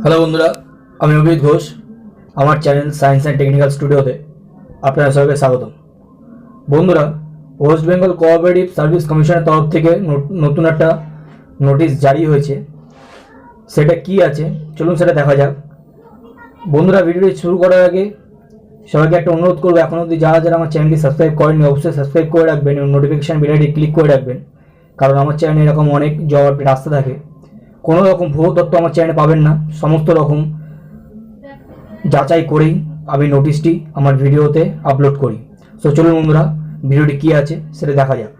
Hello বন্ধুরা, আমি অভিজিৎ ঘোষ। আমার চ্যানেল সায়েন্স অ্যান্ড টেকনিক্যাল স্টুডিওতে আপনারা সবাইকে স্বাগতম। বন্ধুরা, ওয়েস্ট বেঙ্গল কোঅপারেটিভ সার্ভিস কমিশনের তরফ থেকে নতুন একটা নোটিশ জারি হয়েছে। সেটা কি আছে চলুন সেটা দেখা যাক। বন্ধুরা, ভিডিওটি শুরু করার আগে সবাইকে একটা অনুরোধ করবো, এখন অবধি যারা যারা আমার চ্যানেলটি সাবস্ক্রাইব করেননি অবশ্যই সাবস্ক্রাইব করে রাখবেন এবং নোটিফিকেশান বেলটি ক্লিক করে রাখবেন, কারণ আমার চ্যানেলে এরকম অনেক জব আপডেট আসতে থাকে। কোনো রকম ভুয়ো তথ্য আমার চ্যানেলে পাবেন না, সমস্ত রকম যাচাই করেই আমি নোটিশটি আমার ভিডিওতে আপলোড করি। সো চলুন বন্ধুরা, ভিডিওটি কী আছে সেটা দেখা যাক।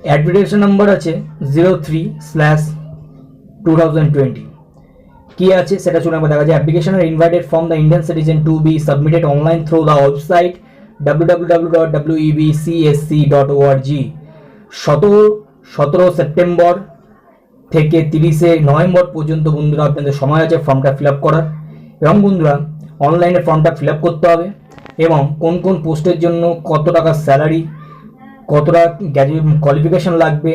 অ্যাডভার্টাইজমেন্ট নাম্বার আছে 03/2020। কী আছে সেটা চলুন আমরা দেখা যায়। Application are invited from the Indian citizen to be submitted online through the website www.webcsc.org। 17 September থেকে 30 নভেম্বর পর্যন্ত বন্ধুরা আপনাদের সময় আছে ফর্মটা ফিল আপ করার। এবং বন্ধুরা, অনলাইনে ফর্মটা ফিল আপ করতে হবে এবং কোন কোন পোস্টের জন্য কত টাকা স্যালারি, কতটা কোয়ালিফিকেশান লাগবে,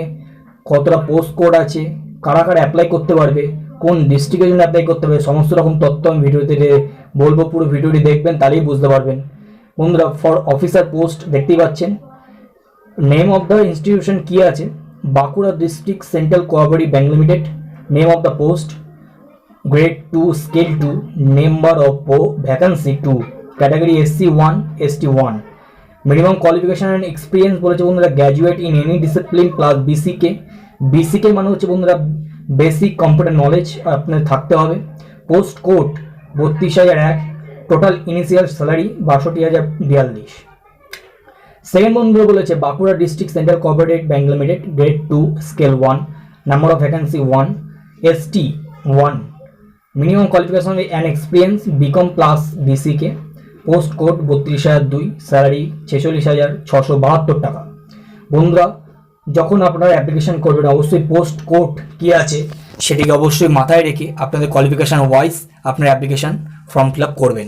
কতটা পোস্ট কোড আছে, কারা কারা অ্যাপ্লাই করতে পারবে, কোন ডিস্ট্রিক্টের জন্য অ্যাপ্লাই করতে হবে, সমস্ত রকম তথ্য আমি ভিডিওতে বলবো। পুরো ভিডিওটি দেখবেন, তাহলেই বুঝতে পারবেন। বন্ধুরা, ফর অফিসার পোস্ট দেখতেই পাচ্ছেন। নেম অফ দ্য ইনস্টিটিউশন কী আছে, Bankura district central cooperative bank limited. Name of the post grade 2 scale 2, number of vacancy 2, category SC 1 ST 1। Minimum qualification and experience বলেছে বন্ধুরা graduate in any discipline plus BCK। BCK মানে হচ্ছে বন্ধুরা basic computer knowledge আপনাদের থাকতে হবে। Post code 32,001, total initial salary 62,042। Second বন্ধুরা বলেছে Bankura district central cooperative bank limited, grade 2 scale 1, number of vacancy 1, ST 1, minimum qualification and experience BCom plus BCK, post code 32,002, salary 46,672 টাকা। বন্ধুরা, যখন আপনারা অ্যাপ্লিকেশন করবেন অবশ্যই পোস্ট কোড কী আছে সেটিকে অবশ্যই মাথায় রেখে আপনাদের কোয়ালিফিকেশান ওয়াইজ আপনার অ্যাপ্লিকেশান ফর্ম ফিল আপ করবেন।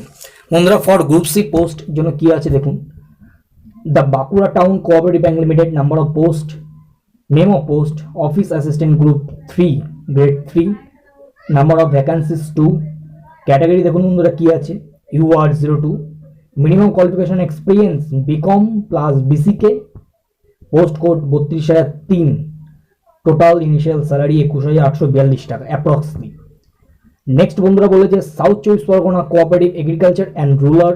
বন্ধুরা, ফর গ্রুপ C পোস্ট জন্য কী আছে দেখুন। The Bakura Town Cooperative Bank Limited, number of post, name of post, office assistant group 3, grade 3, number of vacancies 2, category দেখুন বন্ধুরা কি আছে, UR 02, minimum qualification experience BCom plus BCK, post code 32,003, total initial salary 21,842 টাকা approximately। Next বন্ধুরা বলেছে south চব্বিশ Parganas cooperative agriculture and rural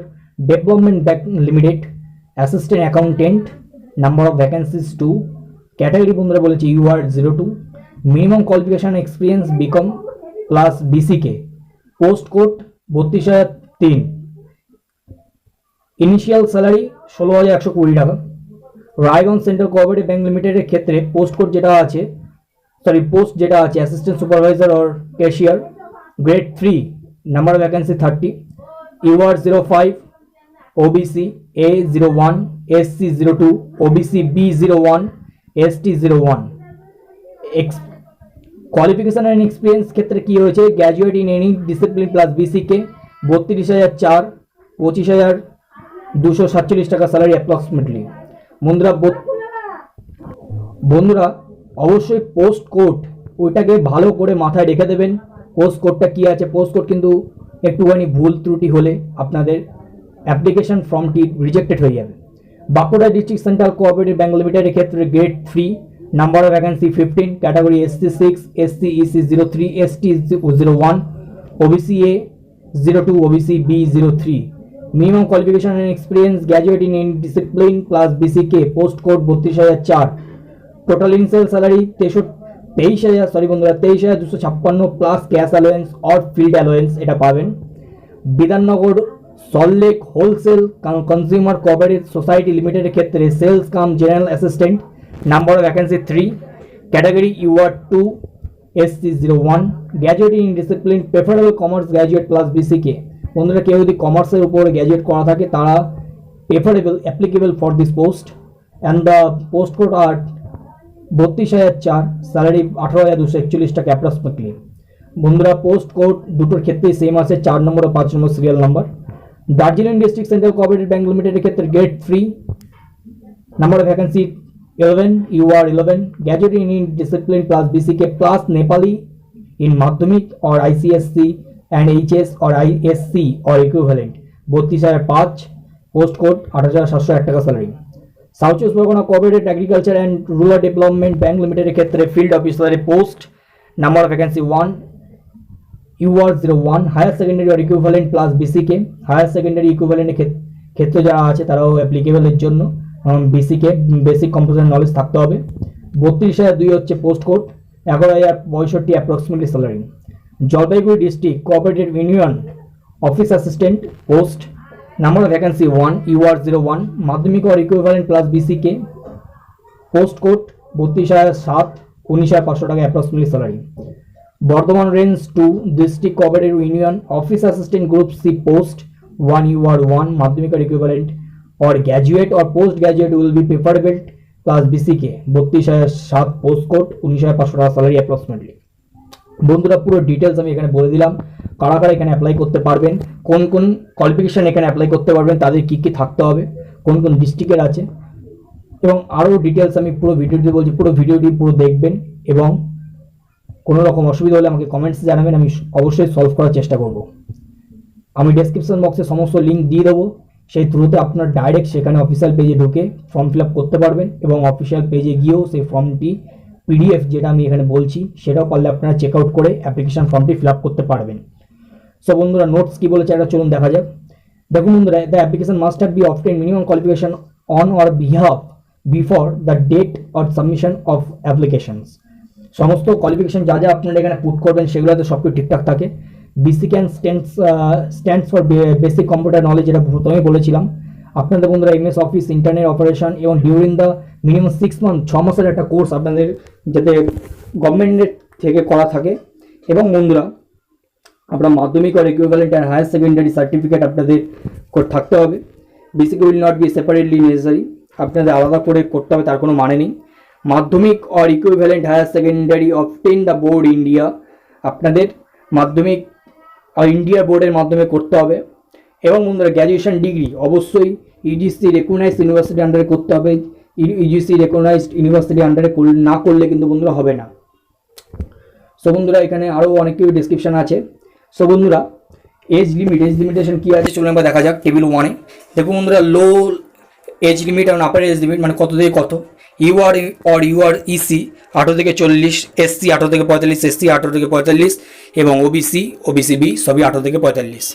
development bank limited, assistant accountant, number of vacancies 2, category বন্ধুরা বলেছে UR 02, minimum qualification experience BCom plus BCK, post code 32,003, initial salary 16,120 টাকা। Raiganj central cooperative bank লিমিটেডের ক্ষেত্রে post যেটা আছে assistant supervisor or cashier, grade 3, number of vacancy 30, UR 05, OBC A01, SC 02, OBC B01, ST 01। Qualification and experience ক্ষেত্রে কী হয়েছে, graduate in any discipline plus BCK, 32,004, 25,247 টাকা salary approximately. বন্ধুরা অবশ্যই পোস্ট কোড ওইটাকে ভালো করে মাথায় রেখে দেবেন। পোস্ট কোডটা কী আছে, পোস্ট কোড কিন্তু একটুখানি ভুল ত্রুটি হলে আপনাদের অ্যাপ্লিকেশন ফর্মটি রিজেক্টেড হয়ে যাবে। Bankura district central cooperative bank লিমিটেডের ক্ষেত্রে grade 3, number of vacancy 15, category SC 6, SC EC 03, ST 01, OBC A 02, OBC B 03, minimum qualification and experience graduate in discipline plus BCK, post code 32,004, total initial salary 23,256 plus cash allowance or field allowance এটা পাবেন। Bidhannagar Salt Lake wholesale consumer cooperative society লিমিটেডের ক্ষেত্রে sales cum general assistant, number of vacancy 3, category UR 2, SC 01, graduate in discipline preferable commerce graduate plus BCK। বন্ধুরা, কেউ যদি কমার্সের উপরে graduate করা থাকে তারা preferable applicable for this post and the post code are 32,004, salary 18,241 টাকা অ্যাপ্রক্সিমেটলি। বন্ধুরা, পোস্ট কোড দুটোর ক্ষেত্রেই সেম আছে, 4 নম্বর ও 5 নম্বর serial number. Darjeeling district central cooperative bank লিমিটেডের ক্ষেত্রে grade 3, number of vacancy 11, UR 11, graduate in discipline plus BCK plus Nepali in Madhyamik or ICSC and HS or ISC or equivalent 32,005, post code 28,701 টাকা salary. South চব্বিশ Parganas cooperative agriculture and rural development bank লিমিটেডের ক্ষেত্রে field অফিসারের post, number of vacancy 1, UR 01, higher secondary or equivalent plus BCK। Higher secondary ইকুইভ্যালেন্টের ক্ষেত্রে যারা আছে তারাও অ্যাপ্লিকেবলের জন্য BCK বেসিক কম্পিউটার নলেজ থাকতে হবে। 32,002 হচ্ছে post code, 11,065 approximately salary. Jalpaiguri district cooperative union office assistant post, number of vacancy 1, UR 01, Madhyamik or equivalent plus BCK, post code 32,007, 19,500 টাকা approximately salary. Bardhaman range 2 district cooperative union office assistant group C post 1, UR 1, Madhyamik or equivalent or graduate or post graduate will be preferable plus BCK 32,007, post code 19,500 টাকা salary approximately. বন্ধুরা পুরো details আমি এখানে বলে দিলাম, কারা কারা এখানে অ্যাপ্লাই করতে পারবেন, কোন কোন কোয়ালিফিকেশন এখানে অ্যাপ্লাই করতে পারবেন, তাদের কী কী থাকতে হবে, কোন কোন ডিস্ট্রিক্টের আছে, এবং আরও ডিটেলস আমি পুরো ভিডিওটি বলছি। পুরো ভিডিওটি পুরো দেখবেন এবং কোনো রকম অসুবিধা হলে আমাকে কমেন্টসে জানাবেন, আমি অবশ্যই সলভ করার চেষ্টা করব। আমি ডেসক্রিপশন বক্সে সমস্ত লিঙ্ক দিয়ে দেবো, সেই থ্রুতে আপনার ডাইরেক্ট সেখানে অফিসিয়াল পেজে ঢুকে ফর্ম ফিল আপ করতে পারবেন এবং অফিসিয়াল পেজে গিয়েও সেই ফর্মটি PDF যেটা আমি এখানে বলছি সেটাও পারলে আপনারা চেক আউট করে অ্যাপ্লিকেশন ফর্মটি ফিল আপ করতে পারবেন। সো বন্ধুরা নোটস কী বলেছে এটা চলুন দেখা যাক। দেখুন বন্ধুরা, the application must have be obtain minimum qualification on or behalf before the date or submission of applications. সমস্ত কোয়ালিফিকেশন যা যা আপনারা এখানে পুট করবেন সেগুলোতে সব কিছু ঠিকঠাক থাকে। BCK stands for basic computer knowledge, যেটা প্রথমেই বলেছিলাম। আপনাদের বন্ধুরা MS অফিস, ইন্টারনেট অপারেশন এবং ডিউরিং দ্য মিনিমাম 6 মান্থ 6 মাসের একটা কোর্স আপনাদের যাতে গভর্নমেন্টের থেকে করা থাকে। এবং বন্ধুরা আপনার মাধ্যমিক আর ইকুইভ্যালেন্ট আর হায়ার সেকেন্ডারি সার্টিফিকেট আপনাদের থাকতে হবে। BCK will not be separately necessary, আপনাদের আলাদা করে করতে হবে তার কোনো মানে নেই। মাধ্যমিক আর equivalent higher secondary obtain the board India, আপনাদের মাধ্যমিক আর ইন্ডিয়া বোর্ডের মাধ্যমে করতে হবে। এবং বন্ধুরা গ্র্যাজুয়েশন ডিগ্রি অবশ্যই UGC রেকগনাইজড ইউনিভার্সিটি আন্ডারে করতে হবে। UGC রেকগনাইজড ইউনিভার্সিটি আন্ডারে না করলে কিন্তু বন্ধুরা হবে না। সো বন্ধুরা এখানে আরও অনেক কিছু ডিসক্রিপশান আছে। সো বন্ধুরা এজ লিমিটেশন কী আছে চলুন একবার দেখা যাক। টেবিল 1-এ দেখুন বন্ধুরা, লো এজ লিমিট এবং আপার এজ লিমিট মানে কত থেকে কত। UR or UR EC 18 থেকে 40, SC 18 থেকে 45, SC 18 থেকে 45 এবং OBC B সবই 18 থেকে 45।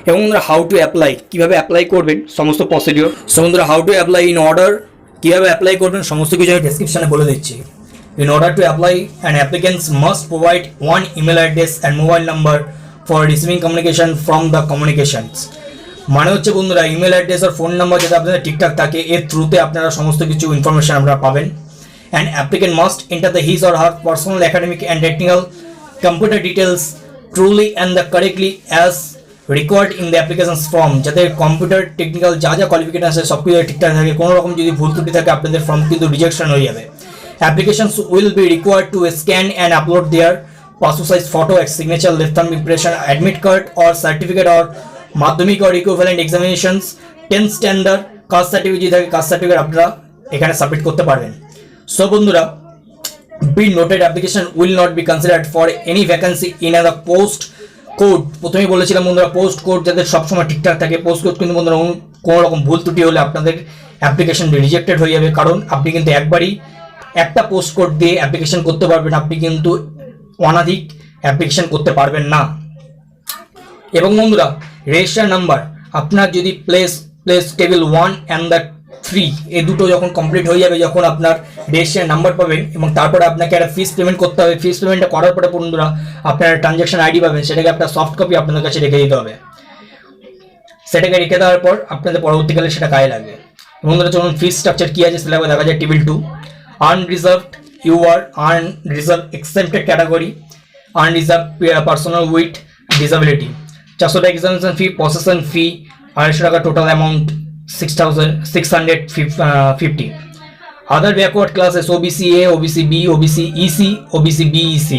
এবং বন্ধুরা হাউ টু অ্যাপ্লাই, কীভাবে অ্যাপ্লাই করবেন সমস্ত প্রসিডিওর। সো বন্ধুরা how to apply in order, কীভাবে অ্যাপ্লাই করবেন সমস্ত কিছু আমি ডেসক্রিপশানে বলে দিচ্ছি। In order to apply, an applicants must provide one email address and mobile number for receiving communication from the communications। মানে হচ্ছে বন্ধুরা ইমেল অ্যাড্রেস আর ফোন নাম্বার যেটা আপনাদের ঠিকঠাক থাকে, এর থ্রুতে আপনারা সমস্ত কিছু ইনফরমেশন আপনারা পাবেন। And applicant must enter the his or her personal academic and technical computer details truly and the correctly as required in the application form, যাতে কম্পিউটার টেকনিক্যাল যা যা কোয়ালিফিকেশন আছে সব কিছু ঠিকঠাক থাকে। কোনো রকম যদি ভুল ত্রুটি থাকে আপনাদের ফর্ম কিন্তু রিজেকশন হয়ে যাবে। Applications will be required to scan and upload their passport size photo, signature, left thumb impression, admit card or certificate or মাধ্যমিক or equivalent examinations, 10th standard caste certificate যদি থাকে কাস্ট সার্টিফিকেট আপনারা এখানে submit করতে পারবেন। So বন্ধুরা be noted, application will not be considered for any vacancy in the post code. প্রথমেই বলেছিলাম বন্ধুরা পোস্ট কোড যাতে সবসময় ঠিকঠাক থাকে। পোস্ট কোড কিন্তু বন্ধুরা কোনো রকম ভুল ত্রুটি হলে আপনাদের অ্যাপ্লিকেশন রিজেক্টেড হয়ে যাবে, কারণ আপনি কিন্তু একবারই একটা পোস্ট কোড দিয়ে অ্যাপ্লিকেশন করতে পারবেন, আপনি কিন্তু অনাধিক অ্যাপ্লিকেশন করতে পারবেন না। এবং বন্ধুরা রেজিস্টার নাম্বার, আপনার যদি প্লেস টেবিল 1 অ্যান্ড দ্য 3 এই দুটো যখন কমপ্লিট হয়ে যাবে, যখন আপনার রেজিস্টার নাম্বার পাবেন এবং তারপরে আপনাকে একটা ফিস পেমেন্ট করতে হবে। ফিস পেমেন্টটা করার পরে বন্ধুরা আপনার ট্রানজ্যাকশন আইডি পাবেন, সেটাকে আপনার সফট কপি আপনাদের কাছে রেখে দিতে হবে। সেটাকে রেখে দেওয়ার পর আপনাদের পরবর্তীকালে সেটা কাজে লাগবে। বন্ধুরা চলুন ফিস স্ট্রাকচার কী আছে সেটা দেখা যায়। Table 2 unreserved UR, unreserved exempted category, unreserved personal with disability 400 টাকা examination fee, processing fee 250 টাকা, total amount 6,650। other backward classes OBC A, OBC B, OBC EC, OBC BEC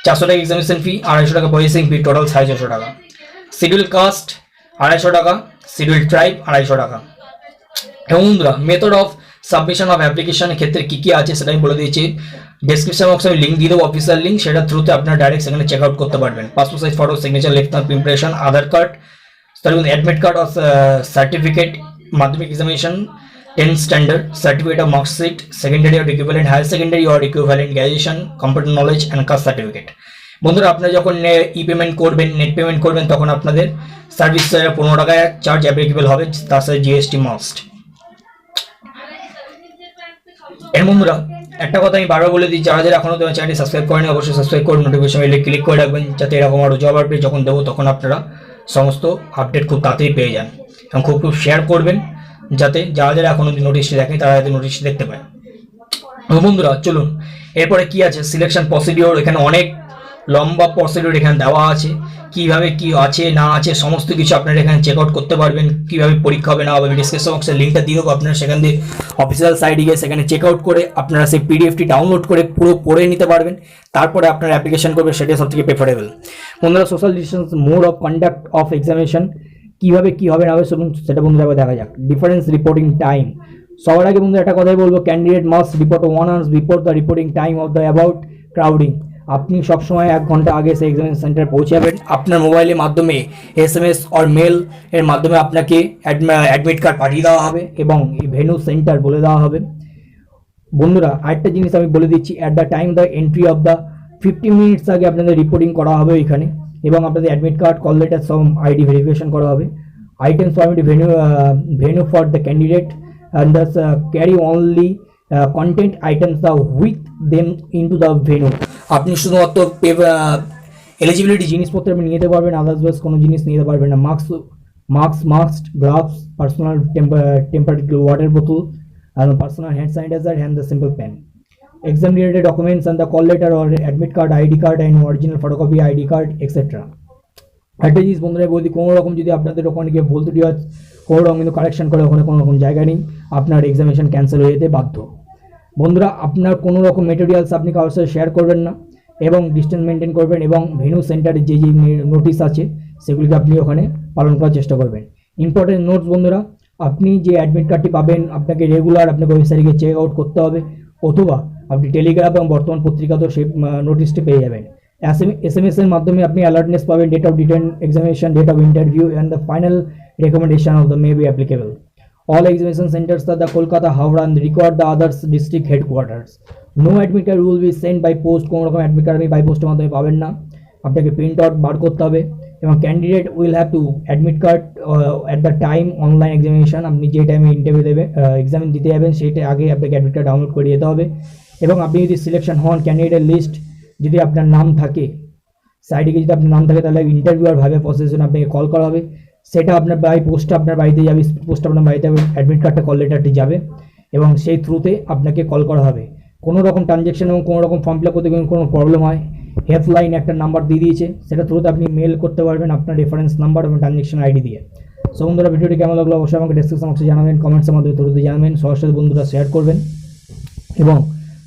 400 টাকা examination fee, 250 টাকা processing fee, total 650 টাকা। scheduled caste 250 টাকা, scheduled tribe 250 টাকা। এবং বন্ধুরা method of submission of অ্যাপ্লিকেশনের ক্ষেত্রে কী কী আছে সেটা আমি বলে দিয়েছি। ডেসক্রিপশন বক্সে আমি লিঙ্ক দিয়ে দেবো, অফিসিয়াল লিঙ্ক, সেটা থ্রুতে আপনারা ডাইরেক্ট সেখানে চেক আউট করতে পারবেন। Passport size photo, signature, left thumb impression, Aadhaar card, admit card of certificate, Madhyamik examination 10th standard, certificate of marksheet, secondary or equivalent, higher secondary or equivalent graduation, computer knowledge and caste certificate. বন্ধুরা, আপনারা যখন e payment করবেন, net payment করবেন, তখন আপনাদের service 15 টাকা charge applicable হবে, তার সাথে জিএসটি মাস্ট। এর বন্ধুরা একটা কথা আমি বারবার বলে দিই, যারা যারা এখনো তোমার চ্যানেলটি সাবস্ক্রাইব করেনি অবশ্যই সাবস্ক্রাইব করে নোটিফিকেশন বেলে ক্লিক করে রাখবেন, যাতে এরকম আরও জব আপডেট যখন দেবো তখন আপনারা সমস্ত আপডেট খুব তাড়াতাড়ি পেয়ে যান। এবং খুব খুব শেয়ার করবেন, যাতে যারা যারা এখনো নোটিশটি দেখেন তারা যাতে নোটিশটি দেখতে পায়। বন্ধুরা চলুন, এরপরে কি আছে সিলেকশন প্রসিডিওর। এখানে অনেক লম্বা প্রসিডিওর এখানে দেওয়া আছে, কিভাবে কি আছে না আছে সমস্ত কিছু আপনারা এখানে চেক আউট করতে পারবেন। কিভাবে পরীক্ষা হবে না হবে, ডিসক্রিপশন বক্সের লিঙ্কটা দিয়ে দেবো, আপনারা সেখান দিয়ে অফিসিয়াল সাইটে গিয়ে সেখানে চেক আউট করে আপনারা সেই পিডিএফটি ডাউনলোড করে পুরো পড়ে নিতে পারবেন, তারপরে আপনারা অ্যাপ্লিকেশন করবেন, সেটাই সব থেকে প্রেফারেবল। বন্ধুরা, social distance, mode of conduct of examination, কিভাবে কি হবে না হবে সেটা বন্ধুরা দেখা যাক। ডিফারেন্স রিপোর্টিং টাইম, সবার আগে বন্ধুরা একটা কথাই বলবো, candidate must report 1 hour before the reporting time of the about crowding. আপনি সবসময় 1 ঘন্টা আগে সেই এক্সামিনেশন সেন্টারে পৌঁছাবেন। আপনার মোবাইলের মাধ্যমে SMS অর মেল এর মাধ্যমে আপনাকে অ্যাডমিট কার্ড পাঠিয়ে দেওয়া হবে এবং ভেন্যু সেন্টার বলে দেওয়া হবে। বন্ধুরা, আরেকটা জিনিস আমি বলে দিচ্ছি, at the time the entry of the 50 minutes আগে আপনাদের রিপোর্টিং করা হবে এখানে, এবং আপনাদের অ্যাডমিট কার্ড, কল লেটার, সব ID ভেরিফিকেশন করা হবে। Items format venue for the candidate and thus carry only content items with them into the venue. আপনি শুধুমাত্র এলিজিবিলিটি জিনিসপত্র আপনি নিয়ে যেতে পারবেন, আদার্সওয়াইজ কোনো জিনিস নিয়ে যেতে পারবেন না। Mask, gloves, personal temperature water বোতল, and personal hand sanitizer and the simple pen. Exam related documents and the call letter or admit card, ID card and original photocopy ID card, etc. একটা জিনিস বন্ধুরা বলছি, কোনো রকম যদি আপনাদের ওখানে গিয়ে ভুল ত্রুটি হয়, কোনো রকম কিন্তু কারেকশন করে ওখানে কোনো রকম জায়গা নেই, আপনার এক্সামিনেশন ক্যান্সেল হয়ে যেতে বাধ্য। বন্ধুরা, আপনার কোনো রকম মেটেরিয়ালস আপনি কারোর সাথে শেয়ার করবেন না এবং ডিস্টেন্স মেনটেন করবেন, এবং ভেন্যু সেন্টারে যে যে নোটিশ আছে সেগুলিকে আপনি ওখানে পালন করার চেষ্টা করবেন। ইম্পর্টেন্ট নোটস বন্ধুরা, আপনি যে অ্যাডমিট কার্ডটি পাবেন আপনাকে রেগুলার আপনাকে ওয়েবসাইটে গিয়ে চেক আউট করতে হবে, অথবা আপনি টেলিগ্রাফ এবং বর্তমান পত্রিকাতেও সেই নোটিশটি পেয়ে যাবেন। SMS এর মাধ্যমে আপনি অ্যালার্টনেস পাবেন, date of written examination, date of interview and the final recommendation of the may be applicable. All examination centers are the Kolkata, Howrah and record the others district headquarters. No admit card will be sent by post, কোনো রকম admit card আপনি by পোস্টের মাধ্যমে পাবেন না, আপনাকে print out বার করতে হবে। এবং candidate will have to admit card at the time online examination, আপনি যে টাইমে ইন্টারভিউ দেবে এক্সাম দিতে যাবেন সেইটা আগে আপনাকে অ্যাডমিট কার্ড ডাউনলোড করে যেতে হবে। এবং আপনি যদি সিলেকশন হন, ক্যান্ডিডেটের লিস্ট যদি আপনার নাম থাকে, সাইডে যদি আপনার নাম থাকে, তাহলে ইন্টারভিউয়ার ভাবে প্রসেসে আপনাকে কল করা হবে, সেটা আপনার বাই পোস্ট আপনার বাড়িতে যাবে, পোস্ট আপনার বাড়িতে অ্যাডমিট কার্ডটা, কল লেটারটি যাবে এবং সেই থ্রুতে আপনাকে কল করা হবে। কোনো রকম ট্রানজ্যাকশন এবং কোনো রকম ফর্ম ফিল আপ করতে কোনো প্রবলেম হয়, হেল্পলাইন একটা নাম্বার দিয়ে দিয়েছে, সেটা থ্রুতে আপনি মেল করতে পারবেন আপনার রেফারেন্স নাম্বার এবং ট্রানজ্যাকশন ID দিয়ে। সো বন্ধুরা, ভিডিওটি কেমন লাগলো অবশ্যই আমাকে ডেসক্রিপশন বক্সে জানাবেন, কমেন্টসের মাধ্যমে থ্রুতে জানাবেন, সবার সাথে বন্ধুরা শেয়ার করবেন এবং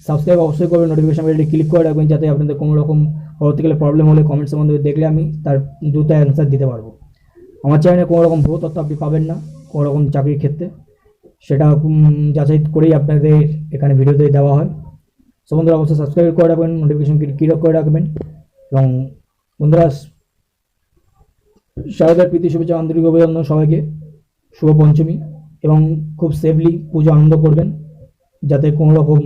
সাবস্ক্রাইব অবশ্যই করবেন, নোটিফিকেশন বেলটি ক্লিক করে রাখবেন, যাতে আপনাদের কোনো রকম পরবর্তীকালে প্রবলেম হলে কমেন্টসের মাধ্যমে দেখলে আমি তার দ্রুত অ্যান্সার দিতে পারবো। আমার চ্যানেলে কোনো রকম ভুয়ো তথ্য আপনি পাবেন না, কোনো রকম চাকরির ক্ষেত্রে, সেটা যাচাই করেই আপনাদের এখানে ভিডিওতে দেওয়া হয়। সো বন্ধুরা, অবশ্যই সাবস্ক্রাইব করে রাখবেন, নোটিফিকেশন ক্লিক করে রাখবেন এবং বন্ধুরা, শারদার প্রীতি শুভেচ্ছা, আন্তরিক অভিনন্দন সবাইকে, শুভ পঞ্চমী, এবং খুব সেফলি পুজো আনন্দ করবেন, যাতে কোনো রকম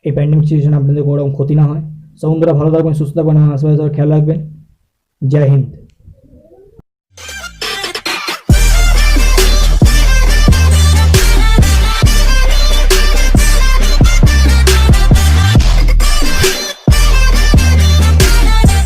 এই প্যান্ডেমিক সিচুয়েশন আপনাদের কোনো রকম ক্ষতি না হয়। সো বন্ধুরা, ভালো থাকবেন, সুস্থ থাকবেন, আশেপাশে খেয়াল রাখবেন। জয় হিন্দ।